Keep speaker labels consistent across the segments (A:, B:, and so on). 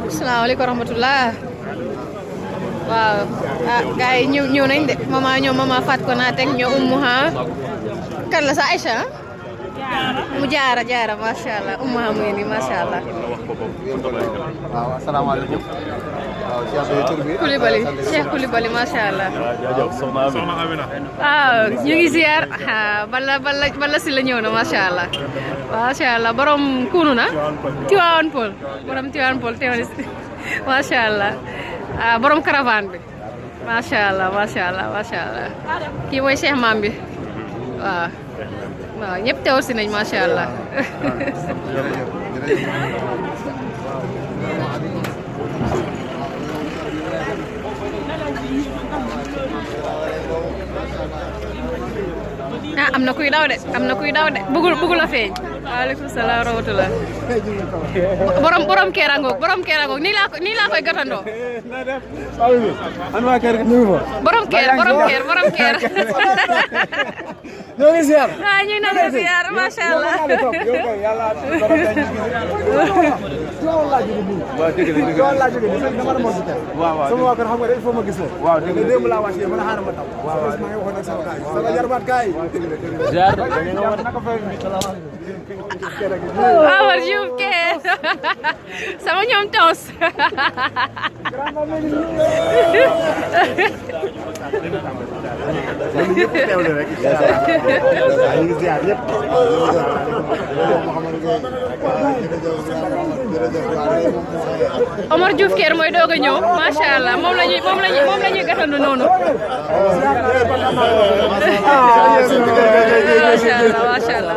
A: Assalamualaikum warahmatullah. Waaw gars yi ñëw nañ de mama Fat ko naa teg ñoo ummu ha kan la sa Aïcha mu jaara masha Allah ummu ha mu ngi nii masha Allah.
B: waaw asalaamaaleykum. waaw Cheikh
A: Koulibaly masha Allah. waaw ñu ngi ziar balla si la ñëw na masha Allah. masha Allah borom kunu na Tivaouane Peulh borom Tivaouane Peulh teewal masha Allah. borom caravane bi masha Allah kii mooy Cheikh Mam bi waaw ñëpp teewul si nañ masha Allah. am na kuy daw de bëggul a feeñ. waaleykum salaam wa rahmatulah. borom kerangoog nii laa koy gatandoo. borom keer.
B: ñoo ngi ziar.
A: ñu ngi doon ziar macha allah.
B: waaw dëgg la sama waa kër xam nga il faut ma gis la. waaw dëgg la démb laa wàcc mën a xaaral ma taw. waaw maa ngi waxoon ak sama kaay. sama jarbaat kaay. ziar
A: Omar Diouf kee sama ñoom tos. Omar Diouf Kër mooy doog a ñëw macha allah moom la ñuy gàttandu noonu. macha allah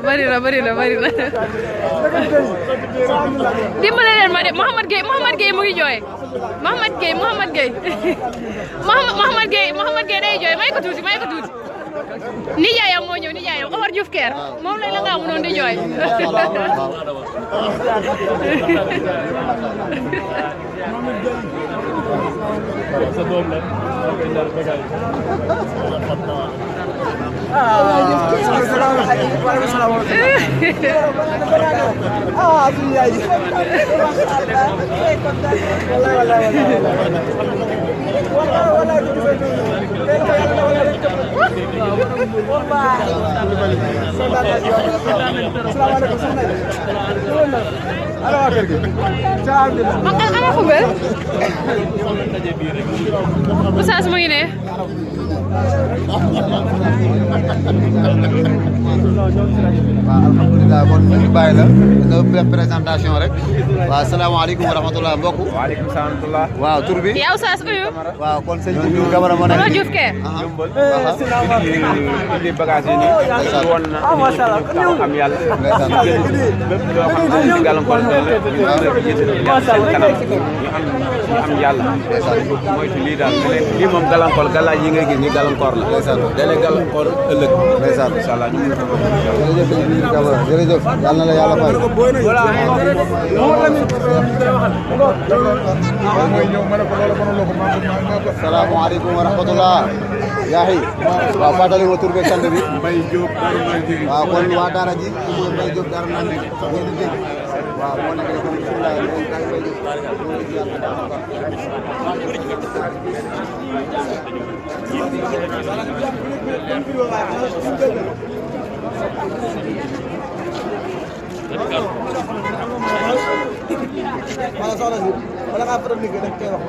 A: bari na. dimbale leen ma de Mouhamad Gueye mu ngi jooy. Mouhamad Gueye day jooy may ko tuuti. nijaayam moo ñëw nijaayam Omar Diouf Kër moom lay la nga am noonu di jooy.
C: sa doom la
A: ana Koubel Oustaz mu ngi ne
B: waaw alhamdulilah kon ñu bàyyi la nga def présentation rek. waaw asalaamaaleykum wa rahmatulah mbokk. waaleykum salaam wa rahmatulah. waaw tur bi.
A: yaa Oustaz uyu.
B: waaw kon sëñ bi Camara moo nekk.
A: Omar Diouf Kër.
D: indi bagage yi nii woon na am yàlla lépp loo xam ne ci gàllankoor la seen kanam ñu am yàlla mooy ci lii daal lii moom gàllankoor gàllaaj yi ngay gis ni gàllankoor la dalee gàllankoor ëllëg ndeysaan incha allah ñu
B: jërëjëf yal na la yàlla fay. salaamaaleykum wa rahmatulah. yaaxi waaw fàttali ma tur beeg sant bi.
C: Mbaye Diop
B: waaw kon waa daara ji mooy Mbaye Diop dara naan ngeen di dégg waaw moo nekk kon bisimilah wala soxna si wala ngaa faral liggéey daf koy wax